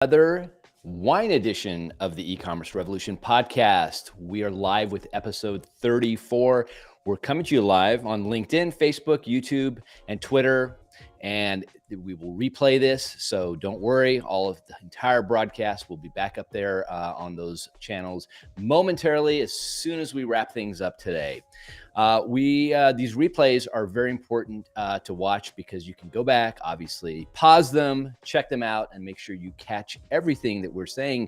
Another wine edition of the E-commerce Revolution podcast. We are live with episode 34. We're coming to you live on LinkedIn, Facebook, YouTube, and Twitter. And we will replay this, so don't worry. All of the entire broadcast will be back up there on those channels momentarily as soon as we wrap things up today. These replays are very important to watch because you can go back, obviously, pause them, check them out, and make sure you catch everything that we're saying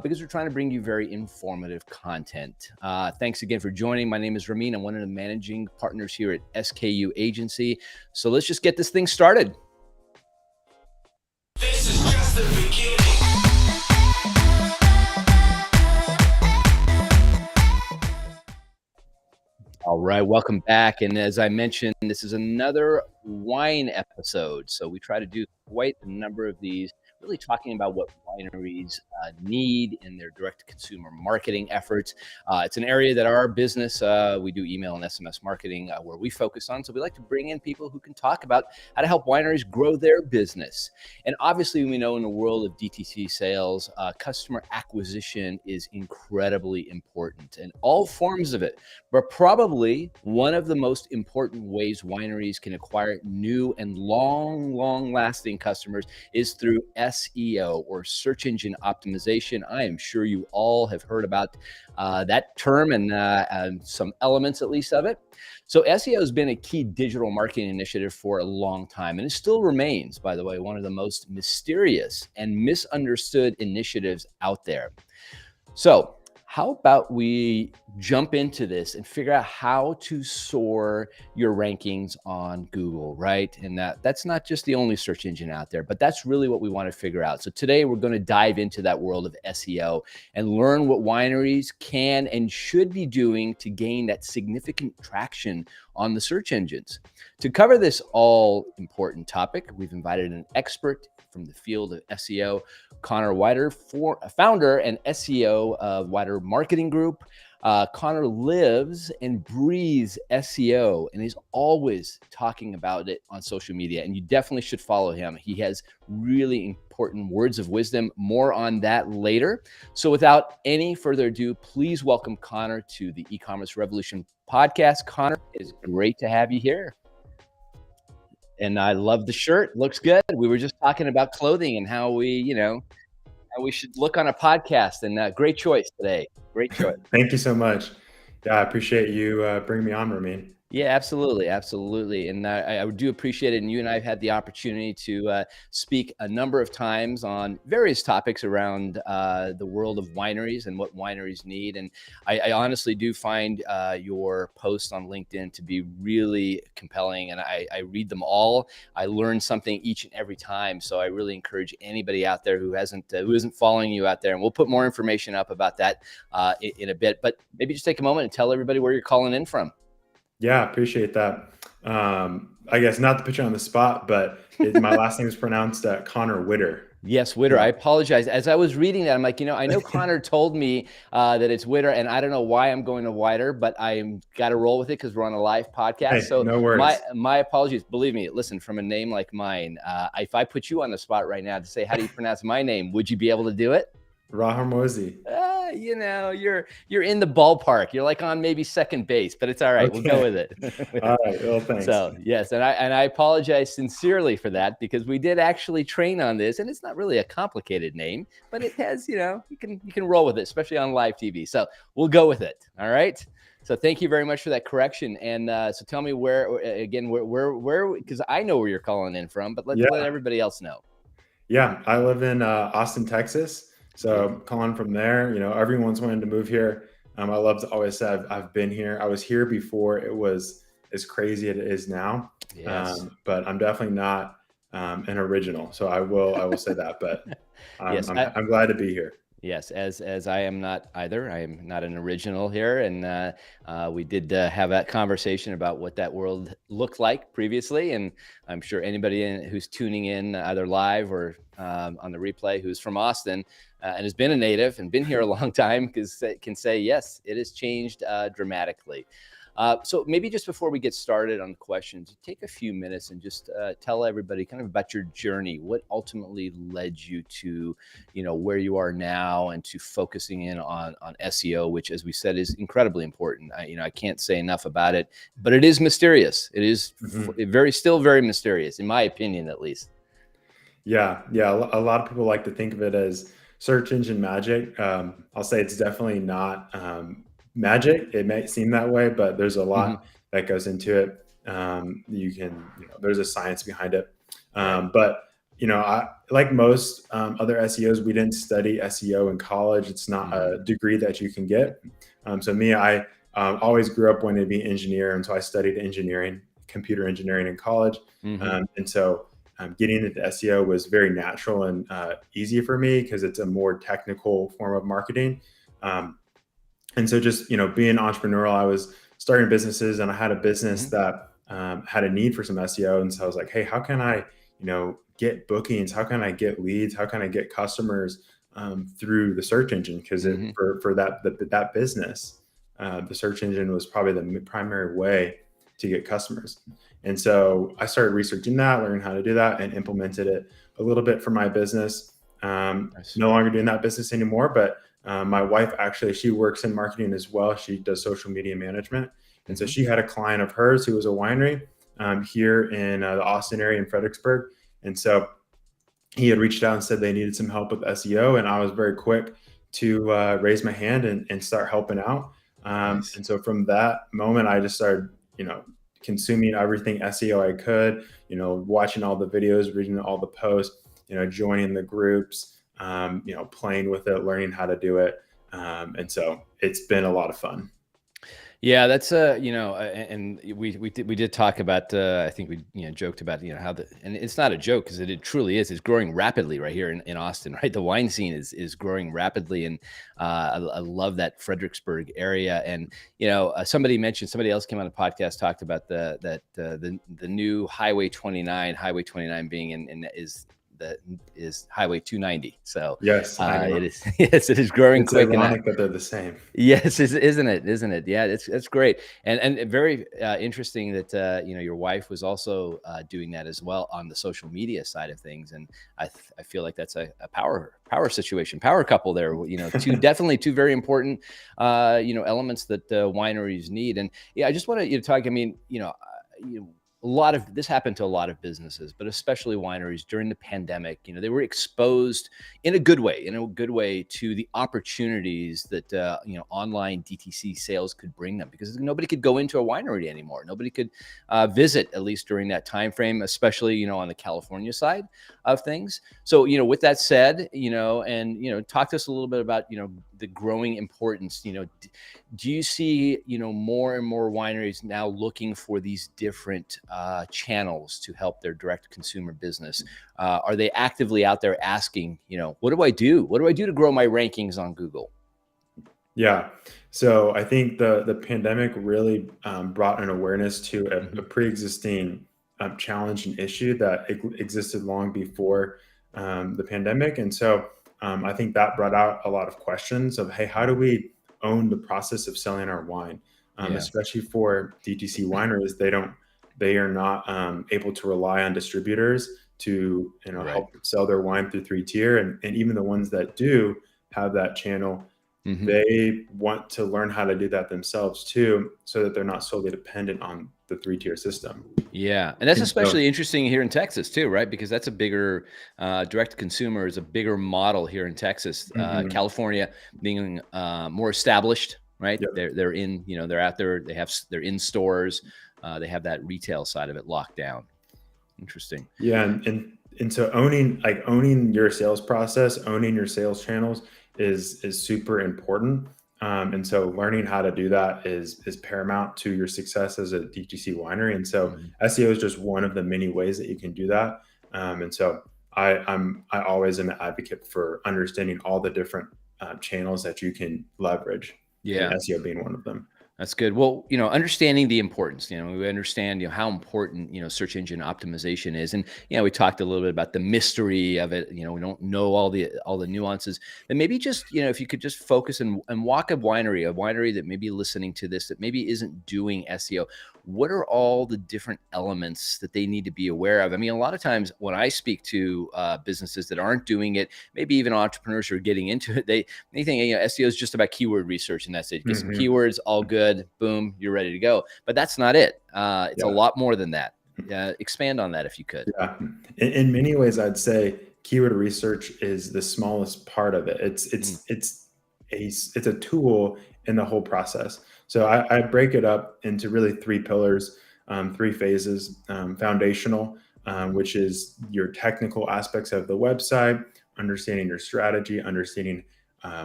because we're trying to bring you very informative content. Thanks again for joining. My name is Ramin. I'm one of the managing partners here at SKU Agency. So let's just get this thing started. This is just the beginning. All right, welcome back. And as I mentioned, this is another wine episode. So we try to do quite a number of these, really talking about what wineries need in their direct-to-consumer marketing efforts. It's an area that our business, we do email and SMS marketing where we focus on. So we like to bring in people who can talk about how to help wineries grow their business. And obviously, we know in the world of DTC sales, customer acquisition is incredibly important in all forms of it. But probably one of the most important ways wineries can acquire new and long-lasting customers is through SEO, or search engine optimization. I am sure you all have heard about that term and some elements, at least, of it. So SEO has been a key digital marketing initiative for a long time, and it still remains, by the way, one of the most mysterious and misunderstood initiatives out there. So how about we jump into this and figure out how to soar your rankings on Google, right? And that's not just the only search engine out there, but that's really what we want to figure out. So today we're going to dive into that world of SEO and learn what wineries can and should be doing to gain that significant traction on the search engines. To cover this all important topic, we've invited an expert from the field of SEO, Connor Widder, founder and SEO of Widder Marketing Group. Connor lives and breathes SEO, and he's always talking about it on social media, and you definitely should follow him. He has really important words of wisdom. More on that later. So without any further ado, please welcome Connor to the E-commerce Revolution podcast. Connor, it's great to have you here. And I love the shirt. Looks good. We were just talking about clothing and how we should look on a podcast. And great choice today. Great choice. Thank you so much. Yeah, I appreciate you bringing me on, Ramin. Yeah, absolutely. And I do appreciate it. And you and I have had the opportunity to speak a number of times on various topics around the world of wineries and what wineries need. And I honestly do find your posts on LinkedIn to be really compelling. And I read them all. I learn something each and every time. So I really encourage anybody out there who isn't following you out there. And we'll put more information up about that in a bit. But maybe just take a moment and tell everybody where you're calling in from. Yeah, appreciate that. I guess not to put you on the spot, but my last name is pronounced Connor Widder. Yes, Widder. I apologize. As I was reading that, I'm like, I know Connor told me that it's Widder, and I don't know why I'm going to Widder, but I got to roll with it because we're on a live podcast. Hey, so no worries. My apologies. Believe me, listen, from a name like mine, if I put you on the spot right now to say, how do you pronounce my name? Would you be able to do it? Rahamosi. You're in the ballpark. You're like on maybe second base, but it's all right. Okay. We'll go with it. All right. Well, thanks. So yes, and I apologize sincerely for that because we did actually train on this, and it's not really a complicated name, but it has, you can roll with it, especially on live TV. So we'll go with it. All right. So thank you very much for that correction. And so tell me where, because I know where you're calling in from, but let everybody else know. Yeah, I live in Austin, Texas. So calling from there, everyone's wanting to move here. I love to always say I've been here. I was here before it was as crazy as it is now. Yes. But I'm definitely not an original. So I will say that. But I'm glad to be here. Yes, as I am not either. I am not an original here, and we did have that conversation about what that world looked like previously, and I'm sure anybody who's tuning in either live or on the replay who's from Austin and has been a native and been here a long time can say, yes, it has changed dramatically. So maybe just before we get started on the questions, take a few minutes and just tell everybody kind of about your journey. What ultimately led you to, where you are now, and to focusing in on SEO, which, as we said, is incredibly important. I can't say enough about it, but it is mysterious. It is Mhm. still very mysterious, in my opinion, at least. Yeah, yeah. A lot of people like to think of it as search engine magic. I'll say it's definitely not magic. It may seem that way, but there's a Hmm. lot that goes into it. There's a science behind it. Right. But I like most other SEOs, we didn't study SEO in college. It's not Hmm. a degree that you can get. So me, I always grew up wanting to be an engineer, and so I studied engineering, computer engineering in college. Hmm. And so getting into SEO was very natural and easy for me because it's a more technical form of marketing. Um, and so just being entrepreneurial, I was starting businesses, and I had a business Hmm. that had a need for some SEO. And so I was like, hey, how can I get bookings? How can I get leads? How can I get customers through the search engine? Because Hmm. for that business, the search engine was probably the primary way to get customers. And so I started researching that, learning how to do that, and implemented it a little bit for my business. Nice. No longer doing that business anymore, but my wife, actually, she works in marketing as well. She does social media management. And so Hmm. she had a client of hers who was a winery here in the Austin area in Fredericksburg. And so he had reached out and said they needed some help with SEO. And I was very quick to raise my hand and start helping out. Nice. And so from that moment, I just started, consuming everything SEO I could, watching all the videos, reading all the posts, joining the groups, playing with it, learning how to do it. And so it's been a lot of fun. Yeah, that's and we did talk about. I think we joked about how and it's not a joke, because it truly is. It's growing rapidly right here in Austin. Right, the wine scene is growing rapidly, and I love that Fredericksburg area. And somebody else came on a podcast, talked about the new Highway 29, Highway 29 being in that is Highway 290. So Yes, I it know. is yes, it is growing It's quick, and ironic that they're the same. yes, isn't it? Isn't it? Yeah, it's great, and very interesting that your wife was also doing that as well on the social media side of things, and I feel like that's a power situation, power couple there. Definitely two very important elements that wineries need, and yeah, I just want to talk. I mean, a lot of this happened to a lot of businesses, but especially wineries during the pandemic. They were exposed in a good way to the opportunities that online DTC sales could bring them, because nobody could go into a winery anymore. Nobody could visit, at least during that time frame, especially on the California side of things. So with that said, and talk to us a little bit about the growing importance. Do you see more and more wineries now looking for these different channels to help their direct consumer business? Are they actively out there asking, what do I do? What do I do to grow my rankings on Google? Yeah. So I think the pandemic really brought an awareness to a Hmm. pre-existing challenge and issue that existed long before the pandemic. And so I think that brought out a lot of questions of, hey, how do we own the process of selling our wine? Yeah. Especially for DTC wineries, they are not able to rely on distributors to Right. help sell their wine through three tier, and even the ones that do have that channel, Hmm. they want to learn how to do that themselves too, so that they're not solely dependent on the three-tier system. Yeah, and that's And so especially interesting here in Texas too, right? Because that's a bigger direct to consumer is a bigger model here in Texas. mhm, California being more established, right? yep. They're in, they're out there. They're in stores. They have that retail side of it locked down. Interesting. Yeah, and so owning your sales process, owning your sales channels is super important. And so learning how to do that is paramount to your success as a DTC winery. And so Mhm. SEO is just one of the many ways that you can do that. And so I always am an advocate for understanding all the different channels that you can leverage, and Yeah. SEO being one of them. That's good. Well, understanding the importance, we understand, how important, search engine optimization is. And, we talked a little bit about the mystery of it. We don't know all the nuances. And maybe just, if you could just focus and walk a winery that may be listening to this, that maybe isn't doing SEO. What are all the different elements that they need to be aware of? I mean, a lot of times when I speak to businesses that aren't doing it, maybe even entrepreneurs who are getting into it, they think, SEO is just about keyword research and that's it. Get some Hmm. keywords, all good, boom, you're ready to go. But that's not it. It's a Yeah. lot more than that. Expand on that if you could. Yeah. In many ways, I'd say keyword research is the smallest part of it. Mm, It's a tool in the whole process. So I break it up into really three pillars, three phases. Foundational, which is your technical aspects of the website, understanding your strategy, understanding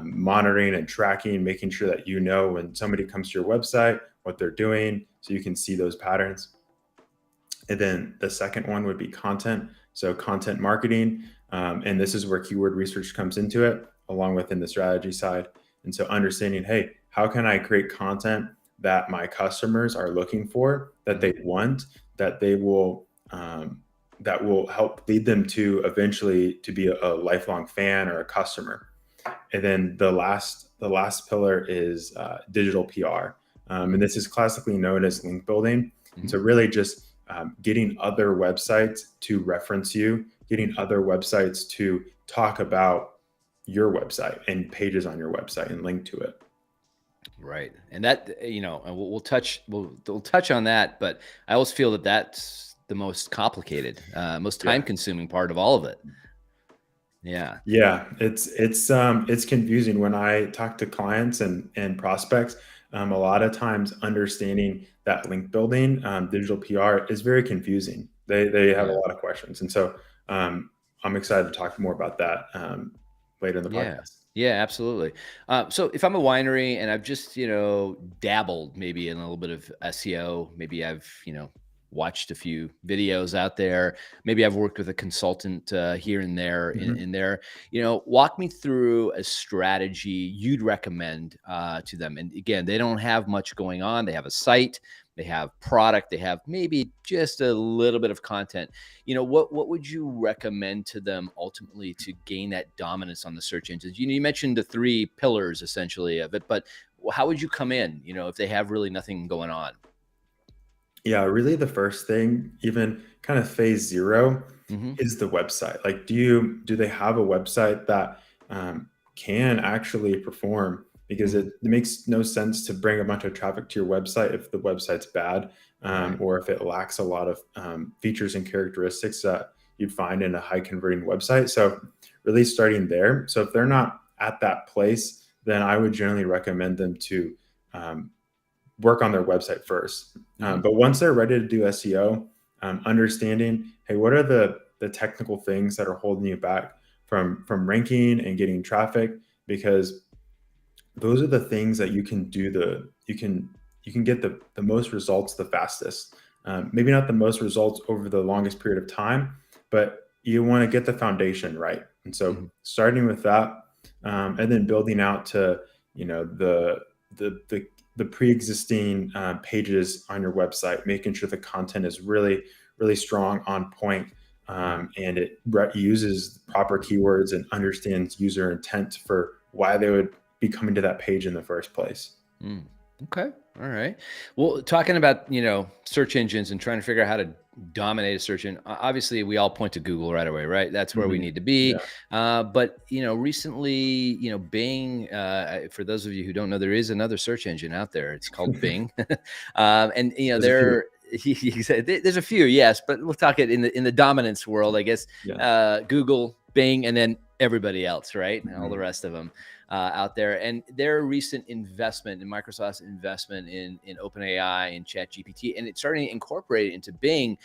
monitoring and tracking, making sure that you know when somebody comes to your website what they're doing, so you can see those patterns. And then the second one would be content. So content marketing. And this is where keyword research comes into it, along with in the strategy side. And so understanding, hey, how can I create content that my customers are looking for, that mhm. they want, that they will that will help lead them to eventually to be a lifelong fan or a customer. And then the last pillar is digital PR, and Mm, this is classically known as link building. And mhm. so really just getting other websites to reference you, getting other websites to talk about your website and pages on your website and link to it. Right. And that, and we'll touch on that, but I always feel that that's the most complicated, most time Yeah. consuming part of all of it. Yeah. Yeah, it's confusing when I talk to clients and prospects. A lot of times, understanding that link building, digital PR is very confusing. They have a Yeah. lot of questions, and so I'm excited to talk more about that later in the Yeah. podcast. Yeah, absolutely. So if I'm a winery and I've just, dabbled maybe in a little bit of SEO, maybe I've, watched a few videos out there. Maybe I've worked with a consultant here and there in Mhm. there. Walk me through a strategy you'd recommend to them. And again, they don't have much going on. They have a site, they have product, they have maybe just a little bit of content. What would you recommend to them ultimately to gain that dominance on the search engines? You mentioned the three pillars essentially of it, but how would you come in, if they have really nothing going on? Yeah, really the first thing, even kind of phase 0, Hmm. is the website. Like, do they have a website that can actually perform? Because Hmm. it makes no sense to bring a bunch of traffic to your website if the website's bad, Right. or if it lacks a lot of features and characteristics that you'd find in a high converting website. So really starting there. So if they're not at that place, then I would generally recommend them to um, work on their website first. Hmm. But once they're ready to do SEO, understanding, hey, what are the technical things that are holding you back from ranking and getting traffic? Because those are the things that you can do you can get the most results the fastest. Maybe not the most results over the longest period of time, but you want to get the foundation right. And so Hmm. starting with that, and then building out to the pre-existing pages on your website, making sure the content is really really strong, on point, and it uses proper keywords and understands user intent for why they would be coming to that page in the first place. Mm. Okay. All right. Well, talking about, search engines and trying to figure out how to dominate a search engine, obviously we all point to Google right away, right? That's where we Mhm. need to be. Yeah. But, recently, Bing, for those of you who don't know, there is another search engine out there. It's called Bing. And, There's a few. he said there's a few, yes, but we'll talk it in the dominance world, I guess. Yeah. Google, Bing, and then everybody else, right? All the Mhm. rest of them out there. And their recent investment in Microsoft's investment in OpenAI and ChatGPT, and it's starting to incorporate it into Bing.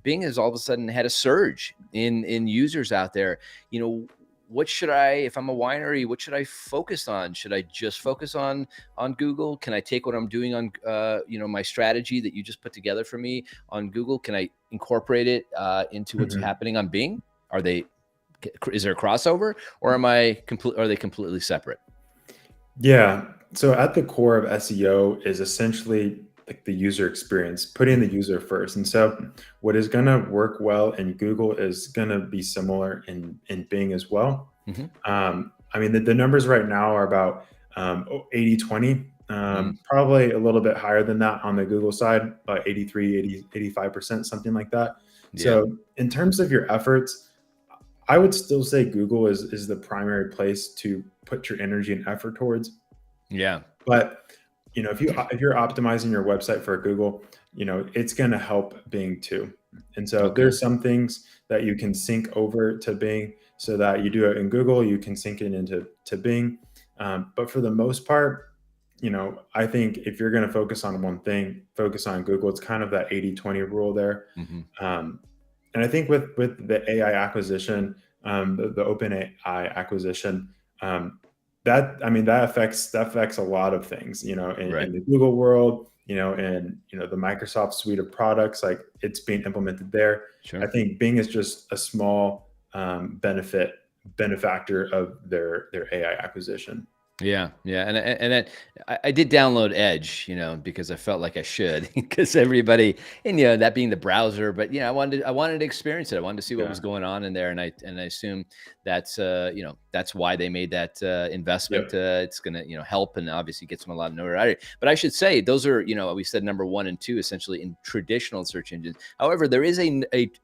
Bing has all of a sudden had a surge in users out there. You know, what should I, if I'm a winery, what should I focus on? Should I just focus on Google? Can I take what I'm doing on my strategy that you just put together for me on Google? Can I incorporate it into what's Mhm. happening on Bing? Are they Is there a crossover, or are they completely separate? Yeah. So at the core of SEO is essentially like the user experience, putting the user first. And so what is going to work well in Google is going to be similar in Bing as well. Hmm. I mean, the numbers right now are about 80-20, Mm. probably a little bit higher than that on the Google side, about 83, 80, 85%, something like that. Yeah. So in terms of your efforts, I would still say Google is the primary place to put your energy and effort towards. Yeah. But if you're optimizing your website for Google, it's going to help Bing too. And so Okay. there's some things that you can sync over to Bing so that you do it in Google, you can sync it into Bing. But for the most part, I think if you're going to focus on one thing, focus on Google. It's kind of that 80-20 rule there. Hmm. Um, and I think with the AI acquisition, the open AI acquisition, um, that affects a lot of things, Right. in the Google world, and the Microsoft suite of products, like it's being implemented there. I Sure. think Bing is just a small benefactor of their AI acquisition. Yeah, yeah, and then I did download Edge, because I felt like I should, because everybody, and that being the browser, but I wanted to experience it. I wanted to see what was Yeah. going on in there, and I assume that's that's why they made that investment. Yep. It's gonna help and obviously get them a lot of notoriety. But I should say those are we said number one and two essentially in traditional search engines. However, there is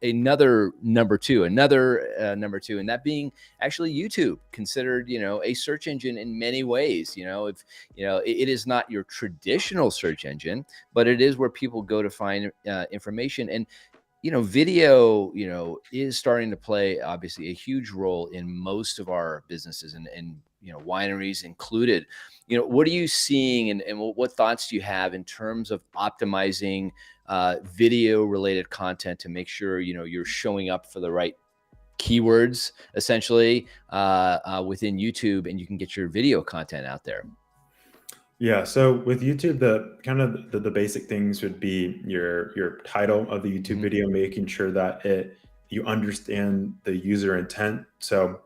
another number two, and that being actually YouTube, considered a search engine in many ways. If it is not your traditional search engine, but it is where people go to find information. And video is starting to play obviously a huge role in most of our businesses, and wineries included. What are you seeing, and what thoughts do you have in terms of optimizing video related content to make sure you're showing up for the right keywords essentially within YouTube, and you can get your video content out there? Yeah, so with YouTube, the kind of the basic things would be your title of the YouTube Hmm. video, making sure that you understand the user intent. So,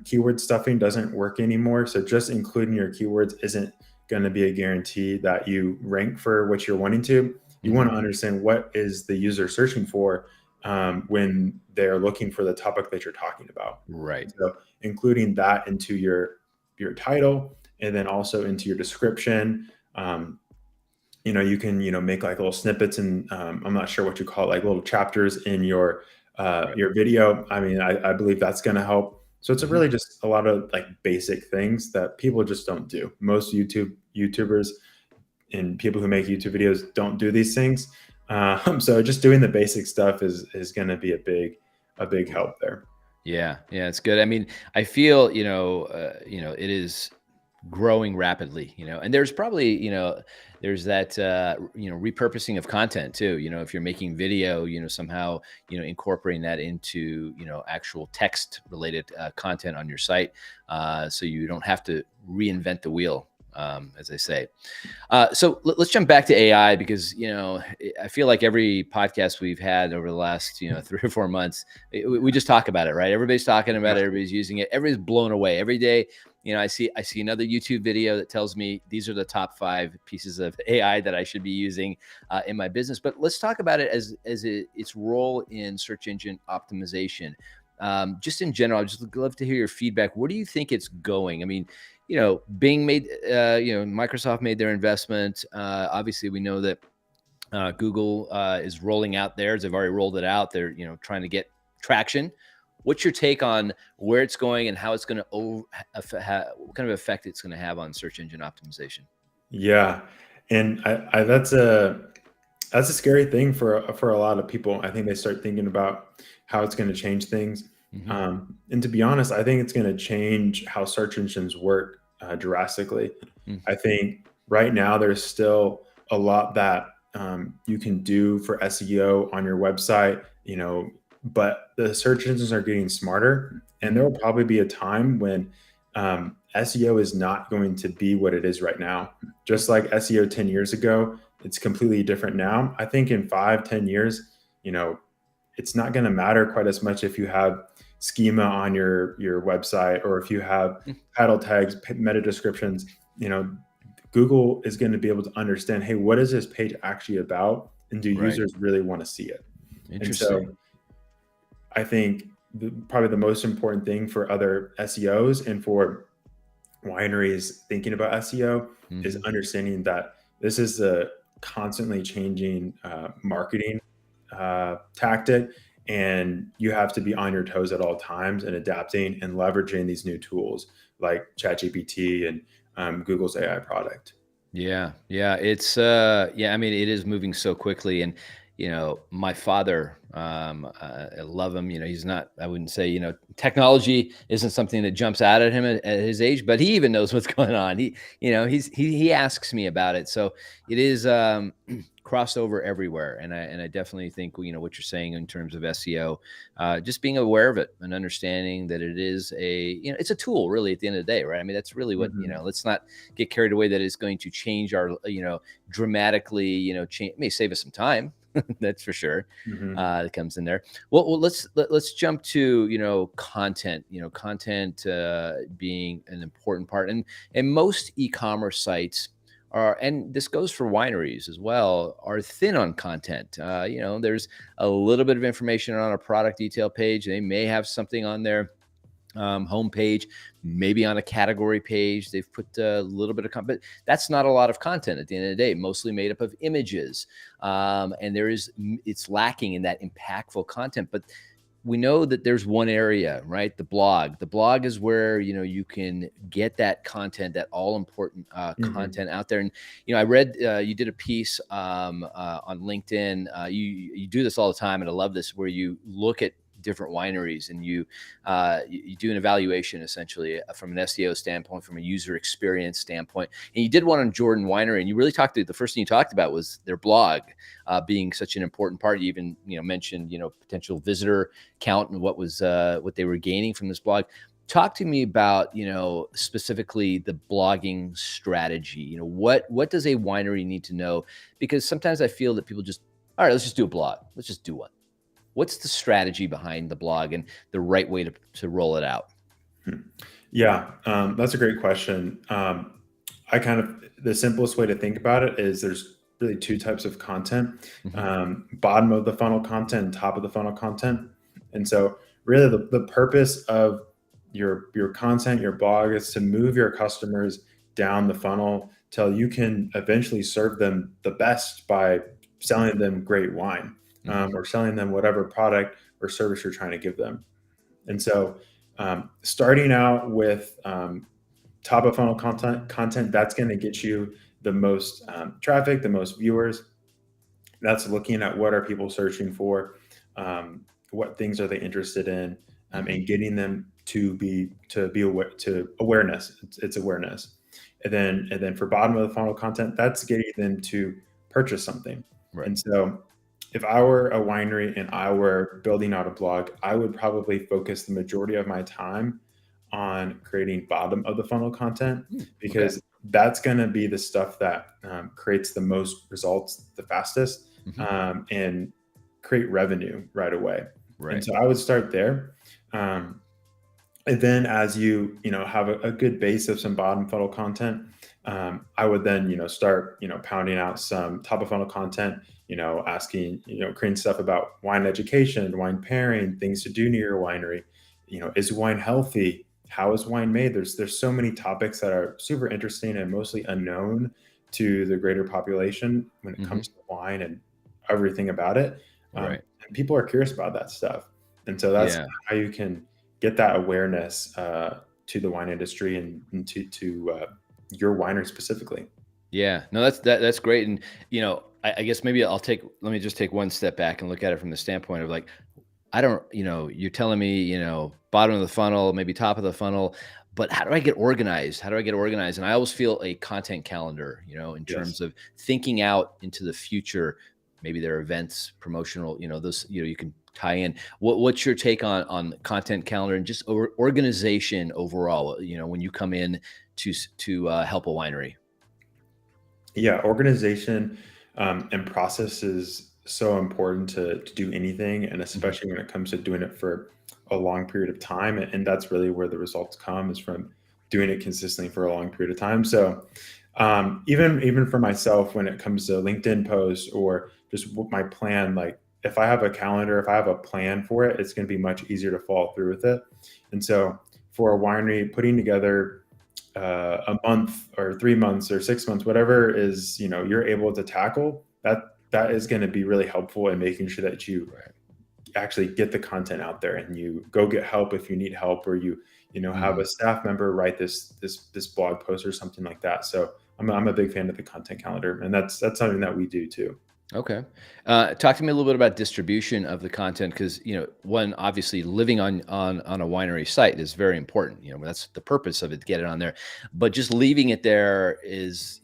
keyword stuffing doesn't work anymore. So just including your keywords isn't going to be a guarantee that you rank for what you're wanting to. You Hmm. want to understand what is the user searching for when they're looking for the topic that you're talking about. Right. So including that into your title, and then also into your description. You can make like little snippets, and I'm not sure what you call it, like little chapters in Right. your video. I mean, I believe that's going to help. So it's Hmm. really just a lot of like basic things that people just don't do. Most YouTubers and people who make YouTube videos don't do these things. So just doing the basic stuff is going to be a big help there. Yeah, yeah, it's good. I mean, I feel it is growing rapidly, and there's probably there's that repurposing of content too. If you're making video, somehow incorporating that into actual text related content on your site, so you don't have to reinvent the wheel, as they say. So let's jump back to AI, because I feel like every podcast we've had over the last 3 or 4 months, we just talk about it, right? Everybody's talking about it, Yeah. everybody's using it, everybody's blown away every day. I see another YouTube video that tells me these are the top 5 pieces of AI that I should be using in my business. But let's talk about it its role in search engine optimization. Just in general, I'd just love to hear your feedback. Where do you think it's going? I mean, Bing made, Microsoft made their investment. Obviously, we know that Google is rolling out theirs. They've already rolled it out. They're, trying to get traction. What's your take on where it's going and how it's going to, what kind of effect it's going to have on search engine optimization? Yeah, and that's a scary thing for a lot of people. I think they start thinking about how it's going to change things. Hmm. And to be honest, I think it's going to change how search engines work drastically. I think right now there's still a lot that you can do for SEO on your website, but the search engines are getting smarter, and there Hmm. will probably be a time when SEO is not going to be what it is right now. Just like SEO 10 years ago, it's completely different now. I think in 5, 10 years, you know, it's not going to matter quite as much if you have schema on your website, or if you have title tags, meta descriptions. Google is going to be able to understand, hey, what is this page actually about? And do Right. users really want to see it? And Interesting. so I think probably the most important thing for other SEOs and for wineries thinking about SEO is Hmm. understanding that this is a constantly changing marketing tactic, and you have to be on your toes at all times and adapting and leveraging these new tools like ChatGPT and Google's AI product. Yeah, yeah, it's yeah, I mean, it is moving so quickly. And my father, I love him. He's not, I wouldn't say, technology isn't something that jumps out at him at his age, but he even knows what's going on. He asks me about it. So it is crossed over everywhere. And I definitely think, what you're saying in terms of SEO, just being aware of it and understanding that it is it's a tool really at the end of the day, right? I mean, that's really what, Hmm. let's not get carried away that it's going to change our, dramatically, change, may save us some time. That's for sure. Hmm. That comes in there. Well, let's jump to, content. Content being an important part, and most e-commerce sites are, and this goes for wineries as well, are thin on content. There's a little bit of information on a product detail page. They may have something on there homepage, maybe on a category page. They've put a little bit of content, but that's not a lot of content at the end of the day, mostly made up of images. And it's lacking in that impactful content. But we know that there's one area, right? The blog. The blog is where, you can get that content, that all important Hmm. content out there. And, I read you did a piece on LinkedIn. You do this all the time, and I love this, where you look at different wineries and you do an evaluation essentially from an SEO standpoint, from a user experience standpoint. And you did one on Jordan Winery, and you really the first thing you talked about was their blog being such an important part. You even mentioned potential visitor count and what they were gaining from this blog. Talk to me about specifically the blogging strategy. What does a winery need to know? Because sometimes I feel that people just, all right, let's just do a blog, let's just do one. What's the strategy behind the blog and the right way to roll it out? Yeah, that's a great question. I kind of the simplest way to think about it is there's really two types of content: Hmm. bottom of the funnel content, and top of the funnel content. And so, really, the purpose of your content, your blog, is to move your customers down the funnel till you can eventually serve them the best by selling them great wine, Hmm. or selling them whatever product or service you're trying to give them. And so, starting out with top of funnel content that's going to get you the most traffic, the most viewers. That's looking at what are people searching for, what things are they interested in, Hmm. and getting them to be aware to awareness. It's awareness, and then for bottom of the funnel content, that's getting them to purchase something. Right. And so, if I were a winery and I were building out a blog, I would probably focus the majority of my time on creating bottom of the funnel content, Okay. because that's going to be the stuff that creates the most results the fastest, Hmm. and create revenue right away. And Right. so I would start there. Um, and then as you have a good base of some bottom funnel content, I would then start pounding out some top of funnel content, asking, creating stuff about wine education, wine pairing, things to do near your winery. Is wine healthy? How is wine made? There's so many topics that are super interesting and mostly unknown to the greater population when it Hmm. comes to wine and everything about it. Right. And people are curious about that stuff, and so that's Yeah. how you can get that awareness to the wine industry and to your winery specifically. Yeah, no, that's great. And I guess maybe let me just take one step back and look at it from the standpoint of like, I don't, you're telling me, bottom of the funnel, maybe top of the funnel, but how do I get organized? How do I get organized? And I always feel a content calendar, in Yes. terms of thinking out into the future. Maybe there are events, promotional, those, you can tie in. What's your take on the content calendar and just organization overall? When you come in to help a winery. Yeah, organization and process is so important to do anything, and Hmm. especially when it comes to doing it for a long period of time. And that's really where the results come, is from doing it consistently for a long period of time. So Even for myself, when it comes to LinkedIn posts or just what my plan, like if I have a calendar, if I have a plan for it, it's going to be much easier to follow through with it. And so for a winery, putting together a month or 3 months or 6 months, whatever is, you're able to tackle, that is going to be really helpful in making sure that you Right. actually get the content out there, and you go get help if you need help, or have Mhm. a staff member write this blog post or something like that. So I'm a big fan of the content calendar, and that's something that we do too. Okay. Talk to me a little bit about distribution of the content because one obviously living on a winery site is very important. That's the purpose of it to get it on there. But just leaving it there is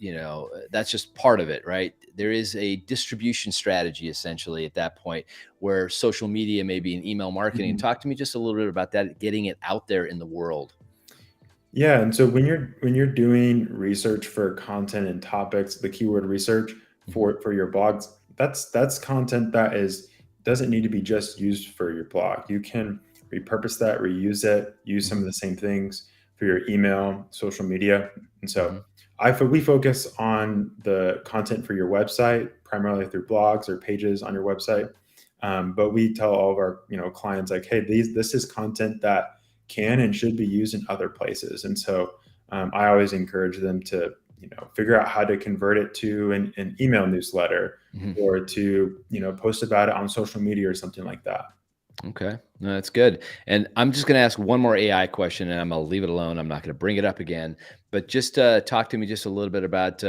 that's just part of it, right? There is a distribution strategy essentially at that point where social media, maybe an email marketing. Mhm. Talk to me just a little bit about that, getting it out there in the world. Yeah, and so when you're doing research for content and topics, the keyword research Hmm. for your blogs, that's content that is doesn't need to be just used for your blog. You can repurpose that, reuse it, use some of Hmm. the same things for your email, social media. And so Hmm. we focus on the content for your website, primarily through blogs or pages on your website. But we tell all of our clients, like, hey, this is content that can and should be used in other places. And so I always encourage them to figure out how to convert it to an email newsletter, Hmm. or to post about it on social media or something like that. Okay. No, that's good. And I'm just going to ask one more AI question and I'm going to leave it alone. I'm not going to bring it up again. But just talk to me just a little bit about,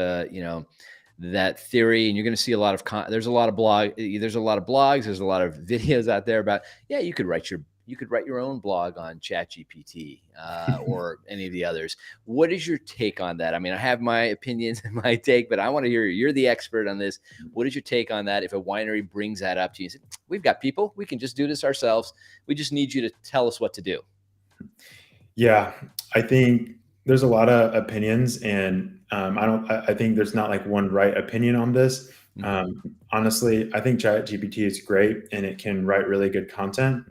that theory. And you're going to see a lot of, there's a lot of there's a lot of blogs, there's a lot of videos out there about, yeah, you could write your own blog on ChatGPT or any of the others. What is your take on that? I mean, I have my opinions and my take, but I want to hear you're the expert on this. What is your take on that? If a winery brings that up to you, and says, we've got people, we can just do this ourselves. We just need you to tell us what to do. Yeah, I think there's a lot of opinions, and I think there's not like one right opinion on this. Hmm. Honestly, I think ChatGPT is great and it can write really good content.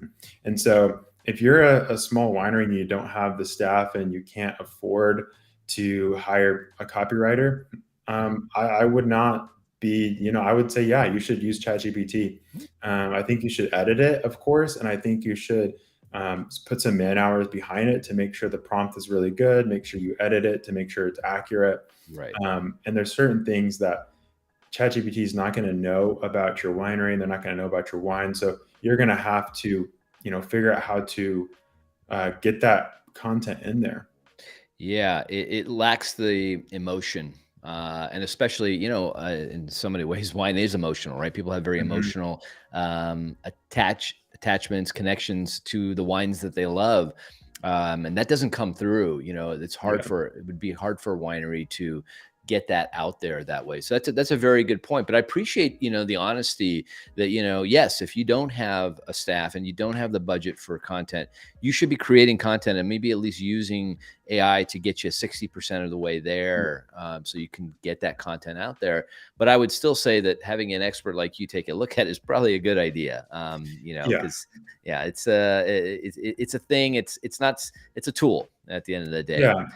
And so, if you're a small winery and you don't have the staff and you can't afford to hire a copywriter, Hmm. I would not be, I would say, yeah, you should use ChatGPT. I think you should edit it, of course, and I think you should put some man hours behind it to make sure the prompt is really good, make sure you edit it to make sure it's accurate. Right. And there's certain things that ChatGPT is not going to know about your winery, and they're not going to know about your wine. So you're going to have to, figure out how to get that content in there. Yeah, it lacks the emotion, and especially in so many ways, wine is emotional, right? People have very Mhm. emotional attachments, connections to the wines that they love, and that doesn't come through. Yeah. It would be hard for a winery to get that out there that way. So that's a very good point. But I appreciate the honesty that yes, if you don't have a staff and you don't have the budget for content, you should be creating content and maybe at least using AI to get you 60% of the way there, so you can get that content out there. But I would still say that having an expert like you take a look at is probably a good idea. Yeah. Because yeah, it's a thing. It's not. It's a tool at the end of the day. Yeah.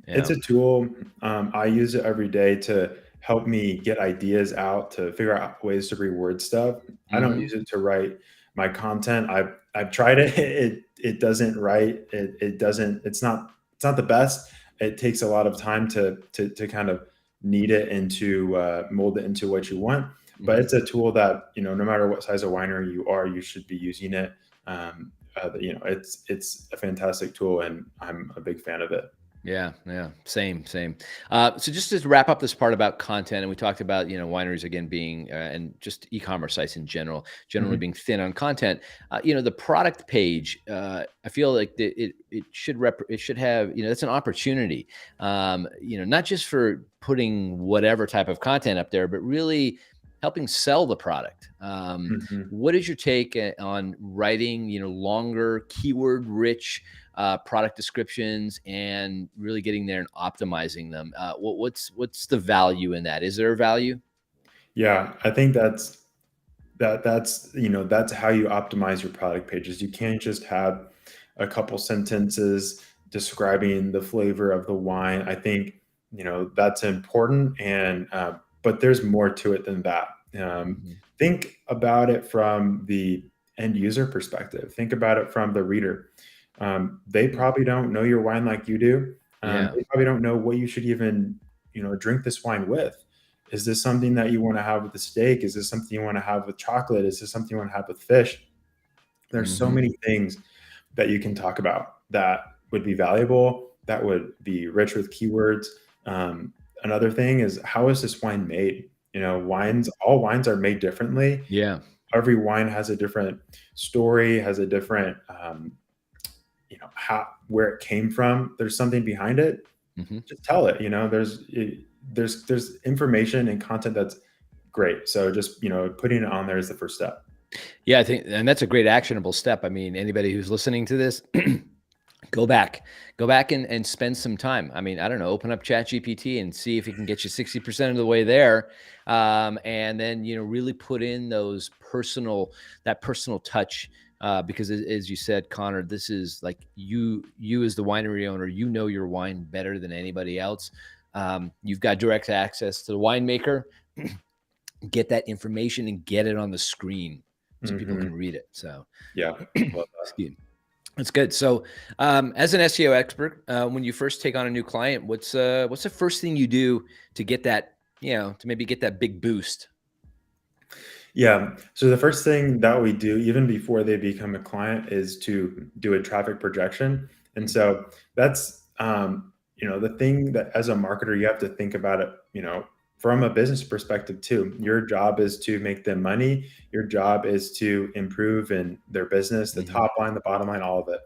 It's Yeah. a tool. I use it every day to help me get ideas out, to figure out ways to reword stuff. I don't Hmm. use it to write my content. I've tried it. It doesn't write. It doesn't. It's not the best. It takes a lot of time to kind of knead it into mold it into what you want. But Hmm. it's a tool that no matter what size of winery you are, you should be using it. It's a fantastic tool, and I'm a big fan of it. Yeah, yeah, same. So just to wrap up this part about content, and we talked about wineries again being and just e-commerce sites in generally Mhm. being thin on content. The product page, I feel like it should have that's an opportunity. Not just for putting whatever type of content up there, but really helping sell the product. Mhm. What is your take on writing longer keyword rich product descriptions and really getting there and optimizing them. What's the value in that? Is there a value? Yeah, I think that's how you optimize your product pages. You can't just have a couple sentences describing the flavor of the wine. I think that's important. And but there's more to it than that. Mhm. Think about it from the end user perspective. Think about it from the reader. They Hmm. probably don't know your wine like you do. Yeah. They probably don't know what you should even, drink this wine with. Is this something that you want to have with a steak? Is this something you want to have with chocolate? Is this something you want to have with fish? There's so Hmm. many things that you can talk about that would be valuable, that would be rich with keywords. Um, Another thing is, how is this wine made? All wines are made differently. Yeah. Every wine has a different story, has a different, how where it came from. There's something behind it. Hmm. Just tell it. There's information and content that's great. So just putting it on there is the first step. Yeah, I think, and that's a great actionable step. I mean, anybody who's listening to this, go back, and spend some time. I mean, I don't know, open up Chat GPT and see if it can get you 60% of the way there. And then, really put in that personal touch. Because as you said, Connor, this is like you as the winery owner, your wine better than anybody else. You've got direct access to the winemaker. Get that information and get it on the screen so people Hmm. can read it. So, Yeah. Love excuse me. That's good. So, as an SEO expert, when you first take on a new client, what's the first thing you do to get that, to maybe get that big boost? Yeah. So the first thing that we do, even before they become a client, is to do a traffic projection. And Mhm. so that's, the thing that as a marketer, you have to think about it, from a business perspective too. Your job is to make them money. Your job is to improve in their business, the Mhm. top line, the bottom line, all of it.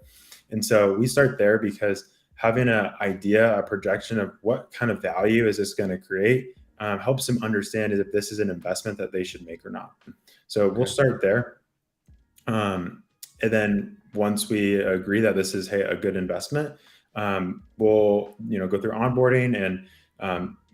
And so we start there because having an idea, a projection of what kind of value is this going to create, helps them understand if this is an investment that they should make or not. So we'll Okay. start there. Um, and then once we agree that this is, hey, a good investment, we'll go through onboarding, and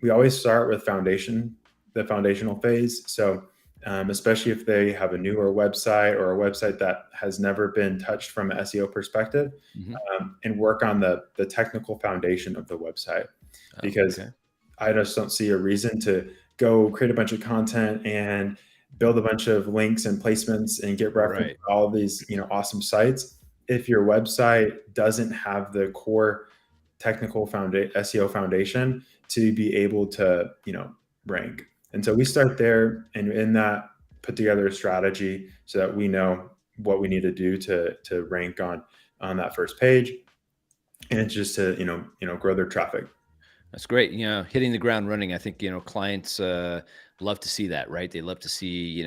we always start with the foundational phase. So especially if they have a newer website or a website that has never been touched from an SEO perspective, Mhm. and work on the technical foundation of the website, Oh, because okay. I just don't see a reason to go create a bunch of content and build a bunch of links and placements and get reference Right. to all of these, awesome sites if your website doesn't have the core technical SEO foundation to be able to, rank. And so we start there, and in that, put together a strategy so that we know what we need to do to rank on that first page, and just to grow their traffic. That's great. Hitting the ground running. I think, clients love to see that, right? They love to see,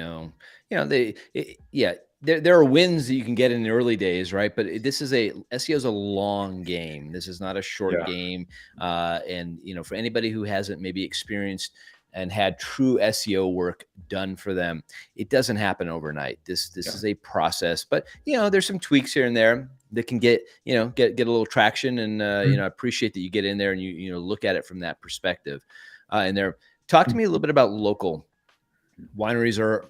yeah, there are wins that you can get in the early days, right? But this is SEO is a long game. This is not a short Yeah, game. And, for anybody who hasn't maybe experienced and had true SEO work done for them, it doesn't happen overnight. This yeah. is a process, but there's some tweaks here and there that can get a little traction. And I appreciate that you get in there and you look at it from that perspective. And there, talk to me a little bit about local wineries. Are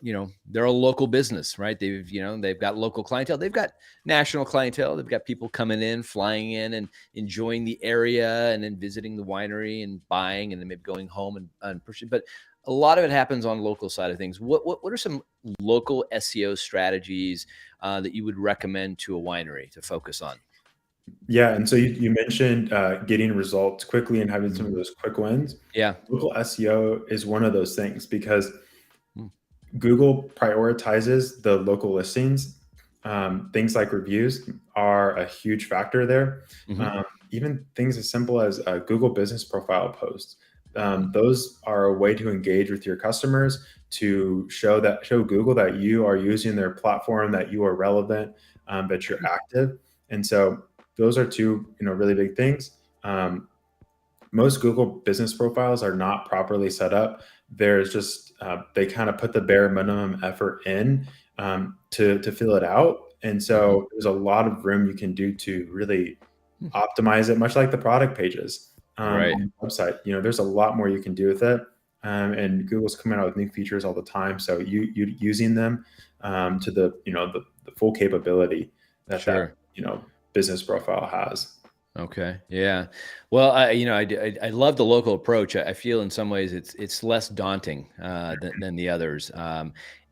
they're a local business, right? They've got local clientele, they've got national clientele, they've got people coming in, flying in, and enjoying the area, and then visiting the winery and buying, and then maybe going home and pushing. But a lot of it happens on local side of things. What are some local SEO strategies that you would recommend to a winery to focus on? Yeah, and so you mentioned getting results quickly and having some of Mhm. those quick wins. Yeah. Local SEO is one of those things because Mm. Google prioritizes the local listings. Things like reviews are a huge factor there. Mhm. Um, Even things as simple as a Google Business Profile posts. Mhm. Those are a way to engage with your customers, to show Google that you are using their platform, that you are relevant, that you're active. And so those are two really big things. Most Google business profiles are not properly set up. There's just they kind of put the bare minimum effort in, to fill it out, and Mhm. so there's a lot of room you can do to really Hmm. optimize it, much like the product pages Right. on the website. There's a lot more you can do with it, and Google's coming out with new features all the time. So you using them to the the full capability that Sure. business profile has. Okay. Yeah. Well, I love the local approach. I feel in some ways it's less daunting than the others.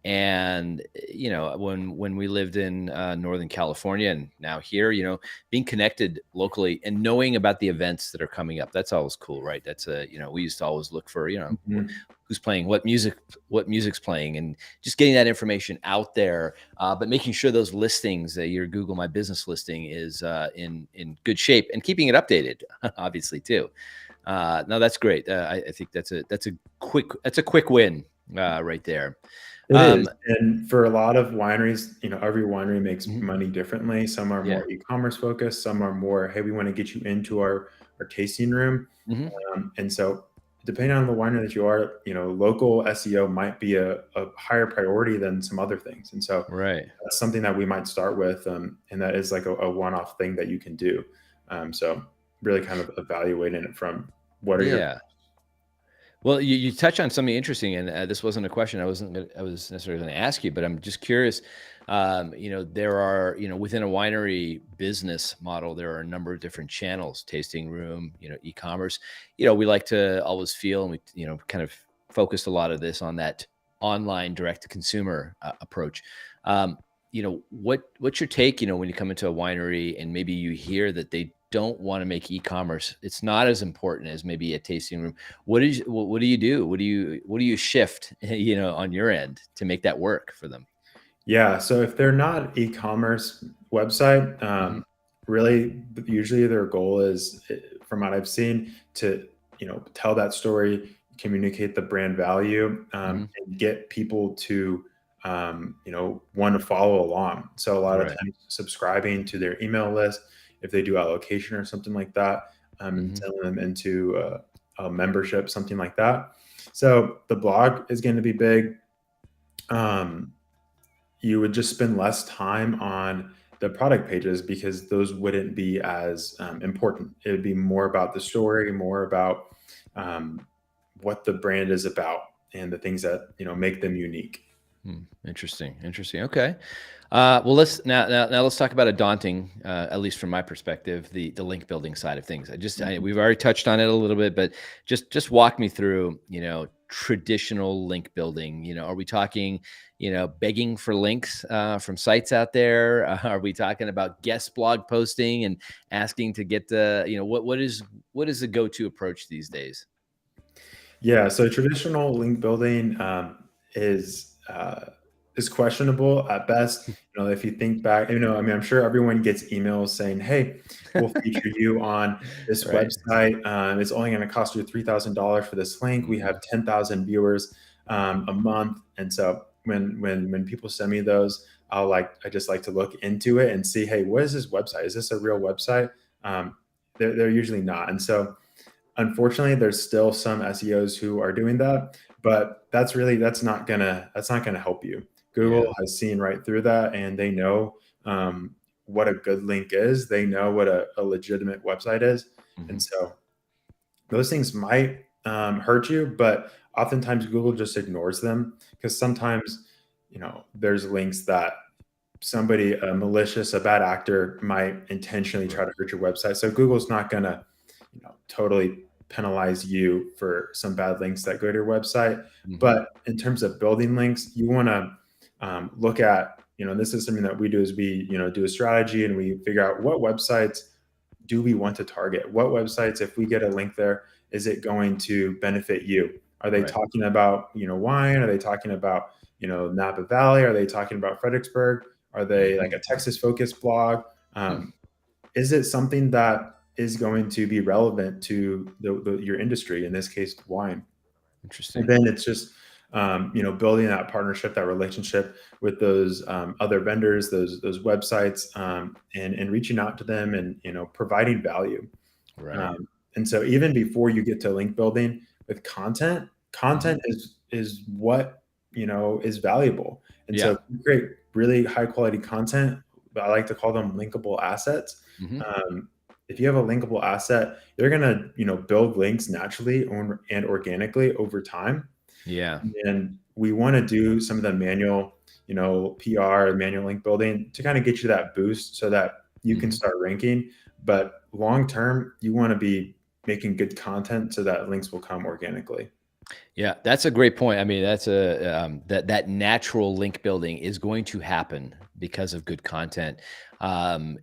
And when we lived in Northern California and now here, being connected locally and knowing about the events that are coming up, that's always cool, right? That's we used to always look for, Mhm. who's playing what music's playing, and just getting that information out there, but making sure those listings, your Google My Business listing, is in good shape, and keeping it updated, obviously too. No, that's great. I think that's a quick win right there. It is, Um, and for a lot of wineries, every winery makes mhm, money differently. Some are yeah. more e-commerce focused, some are more, "Hey, we wanna get you into our tasting room." Hmm. And so depending on the winery that you are, local SEO might be a higher priority than some other things. And so Right. that's something that we might start with, and that is like a one-off thing that you can do. So really kind of evaluating it from what are your Yeah. Well, you touch on something interesting, and this wasn't a question I was necessarily going to ask you, but I'm just curious. There are, within a winery business model, there are a number of different channels: tasting room, e-commerce. We like to always feel, and we, kind of focused a lot of this on that online direct to consumer approach. What's your take? When you come into a winery and maybe you hear that they don't want to make e-commerce, it's not as important as maybe a tasting room. What do you do? What do you shift, on your end to make that work for them? Yeah, so if they're not e-commerce website, Mhm, really usually their goal is, from what I've seen, to tell that story, communicate the brand value, mhm. and get people to want to follow along. So a lot of Right. times subscribing to their email list, if they do allocation or something like that, and Mhm. selling them into a membership, something like that. So the blog is going to be big. Um, you would just spend less time on the product pages because those wouldn't be as important. It would be more about the story, more about um, what the brand is about, and the things that make them unique. Hmm, interesting, interesting. Okay. Well, let's let's talk about a daunting, at least from my perspective, the link building side of things. Mhm. We've already touched on it a little bit, but just walk me through, traditional link building. Are we talking, begging for links from sites out there? Are we talking about guest blog posting and asking to get the, what is the go to approach these days? Yeah, so traditional link building is questionable at best. If you think back, I mean, I'm sure everyone gets emails saying, "Hey, we'll feature you on this Right. website. It's only going to cost you $3,000 for this link. We Mhm. have 10,000 viewers a month." And so when people send me those, I just like to look into it and see, hey, what is this website? Is this a real website? Um, they're usually not, and so unfortunately, there's still some SEOs who are doing that, but that's not gonna help you. Yeah. Google has seen right through that, and they know what a good link is. They know what a legitimate website is, and Mhm. so those things might hurt you, but oftentimes Google just ignores them because sometimes there's links that somebody, a malicious, a bad actor might intentionally try Right. to hurt your website. So Google's not gonna, totally penalize you for some bad links that go to your website. Mhm. But in terms of building links, you want to look at, this is something that we do is we, do a strategy and we figure out what websites do we want to target? What websites, if we get a link there, is it going to benefit you? Are they Right. talking about, wine? Are they talking about, Napa Valley? Are they talking about Fredericksburg? Are they like Mhm. a Texas focused blog? Hmm. Is it something that is going to be relevant to your industry, in this case, wine? And Interesting. then it's just building that partnership, that relationship with those other vendors, those websites, and reaching out to them and providing value. Right. And so even before you get to link building with content, Mhm. content is what is valuable. And so Yeah. if you create really high quality content, but I like to call them linkable assets. Mhm. Um, if you have a linkable asset, they're gonna build links naturally and organically over time. Yeah. And we want to do some of the manual, PR, manual link building to kind of get you that boost so that you can Mhm. start ranking. but long term, you want to be making good content so that links will come organically. Yeah, that's a great point. I mean, that's that natural link building is going to happen because of good content.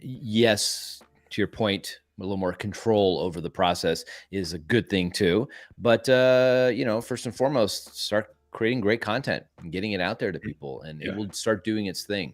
Yes, to your point, a little more control over the process is a good thing too. But first and foremost, start creating great content and getting it out there to people, and it Yeah. will start doing its thing.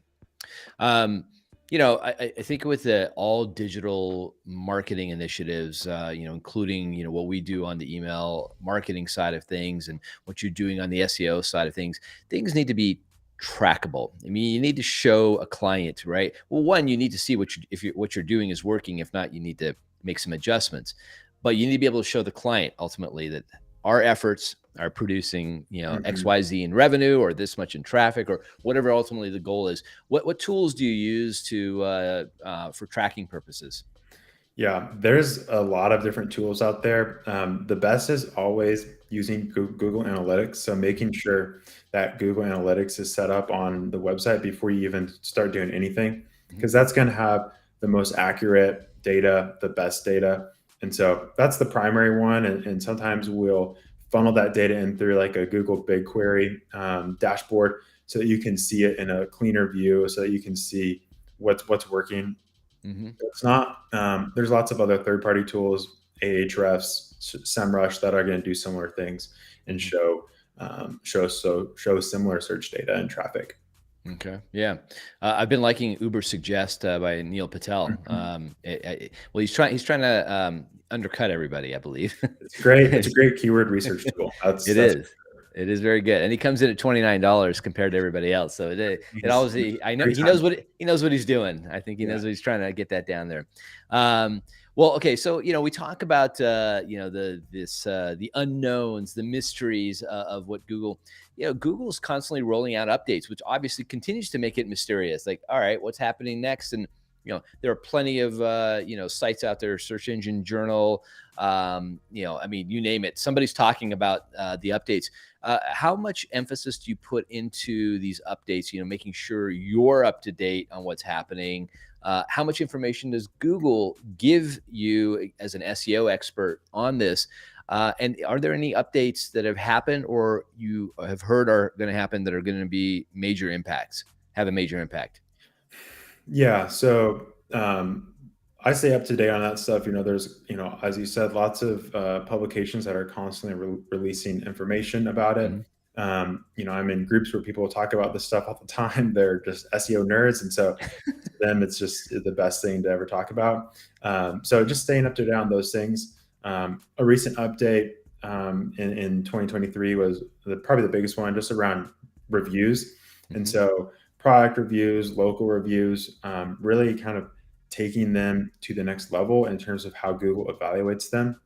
Um, I think with the all digital marketing initiatives, including, what we do on the email marketing side of things and what you're doing on the SEO side of things need to be trackable. I mean, you need to show a client, right? Well, one, you need to see what you're doing is working. If not, you need to make some adjustments. But you need to be able to show the client ultimately that our efforts are producing, Mhm. XYZ in revenue or this much in traffic or whatever ultimately the goal is. What tools do you use for tracking purposes? Yeah, there's a lot of different tools out there. The best is always using Google Analytics. So making sure that Google Analytics is set up on the website before you even start doing anything, Mhm, because that's going to have the most accurate data, the best data. And so that's the primary one. And sometimes we'll funnel that data in through like a Google BigQuery dashboard so that you can see it in a cleaner view, so that you can see what's working. mhm, It's not. There's lots of other third-party tools, Ahrefs, SEMrush, that are going to do similar things and mhm. show similar search data and traffic. Okay, yeah, I've been liking Uber Suggest by Neil Patel. Mhm. Well, he's trying to undercut everybody, I believe. It's great. It's a great keyword research tool. It That's is. It is very good, and he comes in at $29 compared to everybody else. So it he's obviously, I know great time. he knows what he's doing. I think he Yeah. knows what he's trying to get that down there. Well, okay, so we talk about the unknowns, the mysteries of what Google. Google's constantly rolling out updates, which obviously continues to make it mysterious. Like, all right, what's happening next? And there are plenty of sites out there, Search Engine Journal. I mean, you name it. Somebody's talking about the updates. How much emphasis do you put into these updates? Making sure you're up to date on what's happening. How much information does Google give you as an SEO expert on this? And are there any updates that have happened or you have heard are going to happen that are going to be major impacts, have a major impact? Yeah. So I stay up to date on that stuff. There's, as you said, lots of publications that are constantly releasing information about it. Hmm. I'm in groups where people talk about this stuff all the time. They're just SEO nerds. And so to them, it's just the best thing to ever talk about. So just staying up to date on those things. A recent update in 2023 was probably the biggest one, just around reviews. And Hmm. so product reviews, local reviews, really kind of taking them to the next level in terms of how Google evaluates them.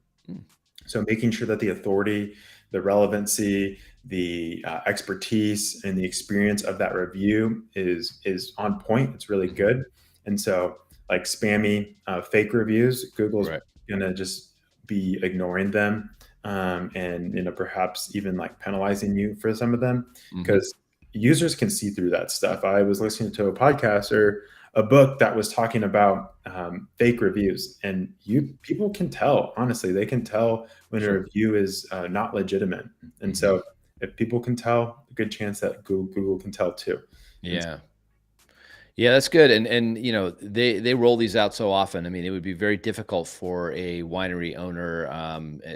So making sure that the authority, the relevancy, the expertise, and the experience of that review is on point. It's really Hmm. good. And so, like spammy, fake reviews, Google's Right. gonna just be ignoring them, and perhaps even like penalizing you for some of them, Hmm. because users can see through that stuff. I was listening to a podcast or a book that was talking about fake reviews, and people can tell. Honestly, they can tell when a Sure. review is not legitimate. And Hmm. so, if people can tell, a good chance that Google can tell too. And Yeah. Yeah, that's good, and they roll these out so often. I mean, it would be very difficult for a winery owner,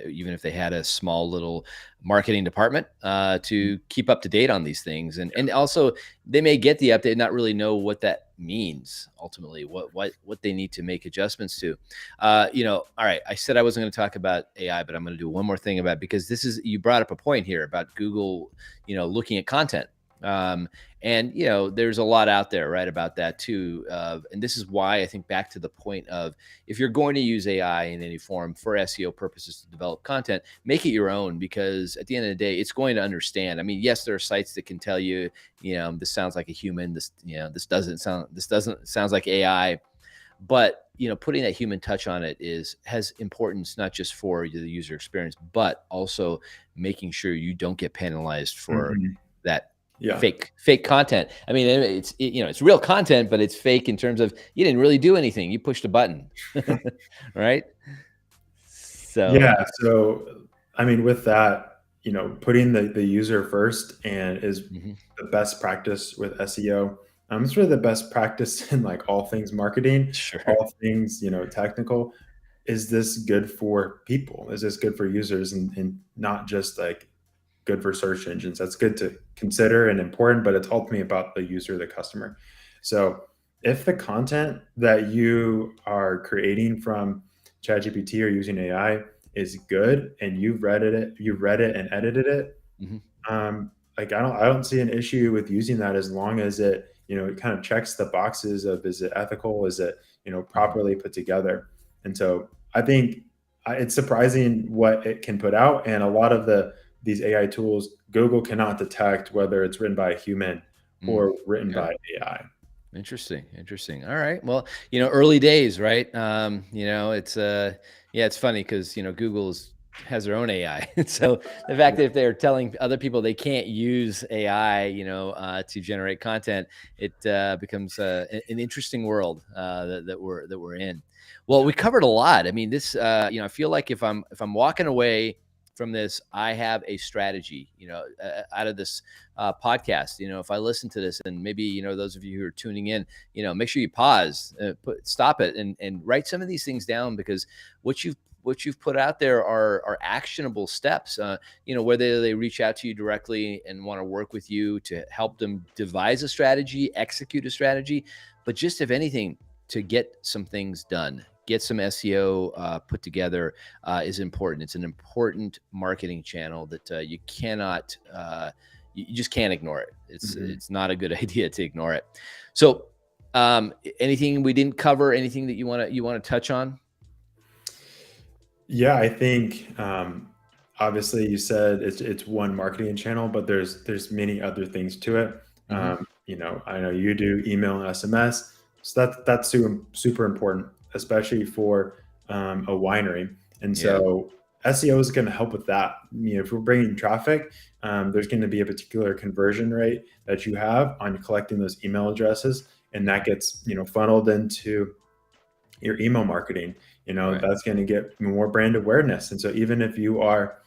even if they had a small little marketing department, to keep up to date on these things, and also they may get the update, and not really know what that means ultimately, what they need to make adjustments to. All right, I said I wasn't going to talk about AI, but I'm going to do one more thing about because this is you brought up a point here about Google, looking at content. Um, and there's a lot out there, right, about that too. And this is why I think back to the point of if you're going to use AI in any form for SEO purposes to develop content, make it your own because at the end of the day, it's going to understand. I mean, yes, there are sites that can tell you, this sounds like a human. This doesn't sounds like AI. But putting that human touch on it has importance not just for the user experience, but also making sure you don't get penalized for Mhm. that Yeah. fake content. I mean, it's real content, but it's fake in terms of you didn't really do anything. You pushed a button, right? So, Yeah. So, I mean, with that, putting the user first and is mhm, the best practice with SEO. It's really the best practice in like all things marketing, sure. all things, technical. Is this good for people? Is this good for users and not just like good for search engines? That's good to consider and important, but it's ultimately about the user, the customer. So if the content that you are creating from ChatGPT or using AI is good and you've read it and edited it, Mhm, like I don't see an issue with using that as long as it kind of checks the boxes of is it ethical, is it mhm, properly put together. And so I think it's surprising what it can put out, and a lot of these AI tools, Google cannot detect whether it's written by a human mm, or written yeah. by AI. Interesting, interesting. All right. Well, early days, right? It's yeah, it's funny because Google's has their own AI. So the fact that if they're telling other people they can't use AI, to generate content, it becomes an interesting world that we're in. Well, we covered a lot. I mean, this, I feel like if I'm walking away from this, I have a strategy. Out of this podcast. If I listen to this, and maybe those of you who are tuning in, make sure you pause, stop it, and write some of these things down, because what you've put out there are actionable steps. Whether they reach out to you directly and want to work with you to help them devise a strategy, execute a strategy, but just if anything, to get some things done. Get some SEO put together is important. It's an important marketing channel that you cannot you just can't ignore it. It's Mhm. it's not a good idea to ignore it. So, anything we didn't cover? Anything that you want to touch on? Yeah, I think obviously you said it's one marketing channel, but there's many other things to it. Hmm. I know you do email and SMS, so that's super important, especially for a winery. And Yeah. so SEO is going to help with that. If we're bringing traffic, there's going to be a particular conversion rate that you have on collecting those email addresses, and that Hmm. gets funneled into your email marketing. Right. That's going to get more brand awareness. And so even if you are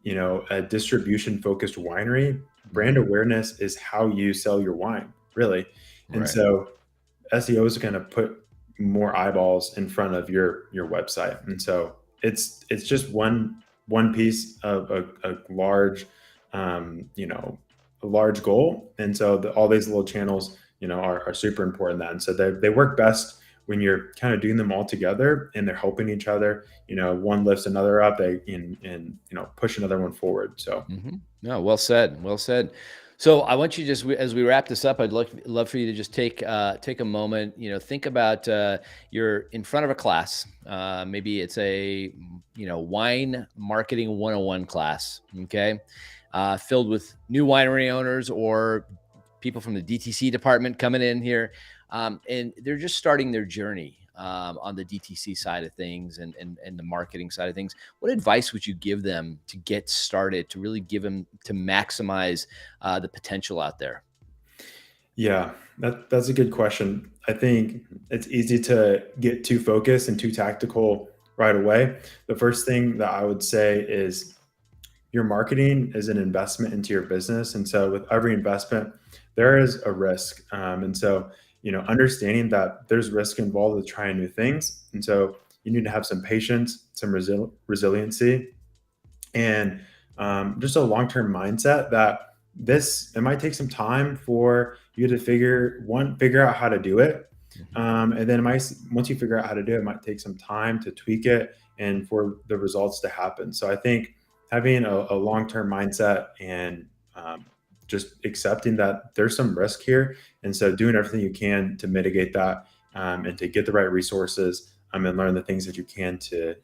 a distribution focused winery, Hmm. brand awareness is how you sell your wine, really. And Right. so SEO is going to put more eyeballs in front of your website. And so it's just one piece of a large a large goal. And so all these little channels are super important. Then so they work best when you're kind of doing them all together and they're helping each other. One lifts another up, they and push another one forward. So Hmm. No, well said. Well said. So I want you, just as we wrap this up, I'd love for you to just take a moment. Think about you're in front of a class. Maybe it's a wine marketing 101 class. Okay, filled with new winery owners or people from the DTC department coming in here, and they're just starting their journey on the DTC side of things, and the marketing side of things. What advice would you give them to get started, to really give them to maximize the potential out there? yeah, that's a good question. I think it's easy to get too focused and too tactical right away. The first thing that I would say is your marketing is an investment into your business. And so with every investment, there is a risk. And so, understanding that there's risk involved with trying new things. And so you need to have some patience, some resiliency, and just a long-term mindset that it might take some time for you to figure out how to do it. Mhm. And then once you figure out how to do it, it might take some time to tweak it and for the results to happen. So I think having a long-term mindset and just accepting that there's some risk here, and so doing everything you can to mitigate that, and to get the right resources, and learn the things that you can to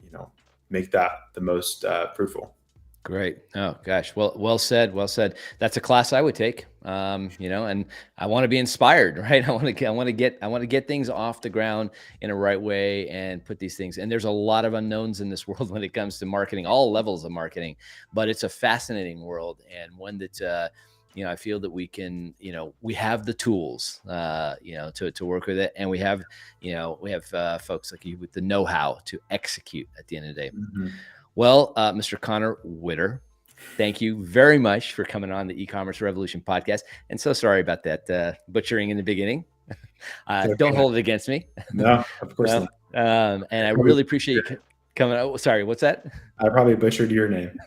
make that the most fruitful. Great. Oh gosh. Well said. Well said. That's a class I would take. And I want to be inspired, right? I want to get things off the ground in a right way and put these things. And there's a lot of unknowns in this world when it comes to marketing, all levels of marketing, but it's a fascinating world, and one that I feel that we can, we have the tools, to work with it. And we have, folks like you with the know-how to execute at the end of the day. Mhm. Well, Mr. Connor Widder, thank you very much for coming on the E-commerce Revolution podcast. And so sorry about that butchering in the beginning. It's Don't okay. hold it against me. No, of course No. not. And I really appreciate you coming. Oh, sorry. What's that? I probably butchered your name.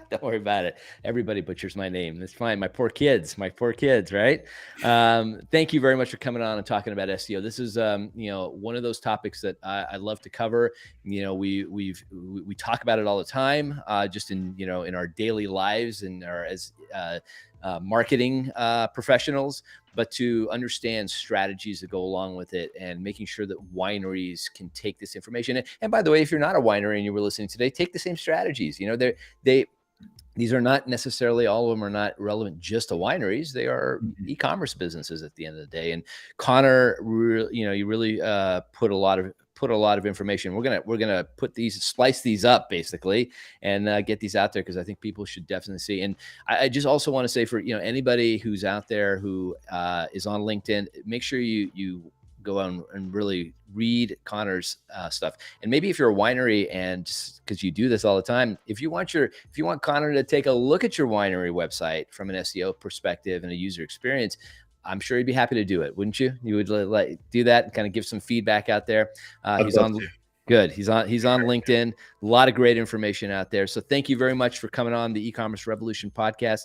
Don't worry about it. Everybody butchers my name. That's fine. My poor kids, right? Thank you very much for coming on and talking about SEO. This is, one of those topics that I love to cover. We talk about it all the time, just in our daily lives and as marketing professionals, but to understand strategies that go along with it and making sure that wineries can take this information. And by the way, if you're not a winery and you were listening today, take the same strategies. These are not necessarily, all of them are not relevant just to wineries. They are e-commerce businesses at the end of the day. And Connor, you really put a lot of information. We're gonna splice these up basically, and get these out there because I think people should definitely see. And I just also want to say for anybody who's out there who is on LinkedIn, make sure you go on and really read Connor's stuff. And maybe if you're a winery, and just because you do this all the time, if you want Connor to take a look at your winery website from an SEO perspective and a user experience, I'm sure he'd be happy to do it, wouldn't you? You would like do that and kind of give some feedback out there. He's on. Good. He's on LinkedIn. A lot of great information out there. So thank you very much for coming on the E-commerce Revolution podcast.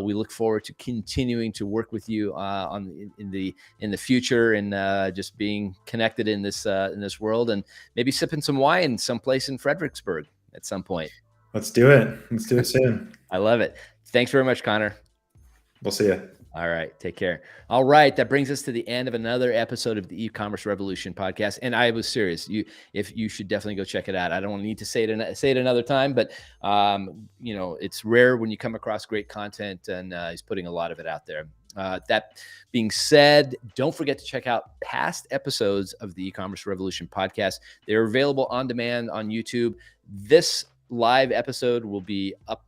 We look forward to continuing to work with you in the future, and just being connected in this world, and maybe sipping some wine someplace in Fredericksburg at some point. Let's do it. Let's do it soon. I love it. Thanks very much, Connor. We'll see you. All right. Take care. All right. That brings us to the end of another episode of the E-commerce Revolution podcast. And I was serious. You should definitely go check it out. I don't need to say it another time, but it's rare when you come across great content, and he's putting a lot of it out there. That being said, don't forget to check out past episodes of the E-commerce Revolution podcast. They're available on demand on YouTube. This live episode will be up,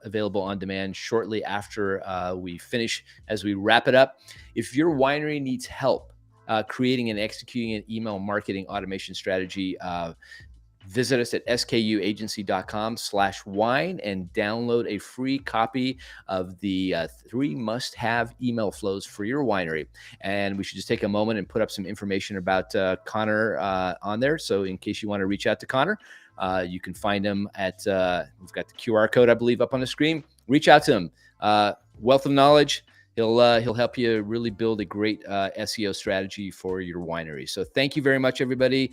available on demand shortly after we finish, as we wrap it up. If your winery needs help creating and executing an email marketing automation strategy, visit us at skuagency.com/wine and download a free copy of the 3 must-have email flows for your winery. And we should just take a moment and put up some information about Connor on there. So in case you want to reach out to Connor, you can find him at, we've got the QR code, I believe, up on the screen. Reach out to him. Wealth of knowledge. He'll help you really build a great SEO strategy for your winery. So thank you very much, everybody.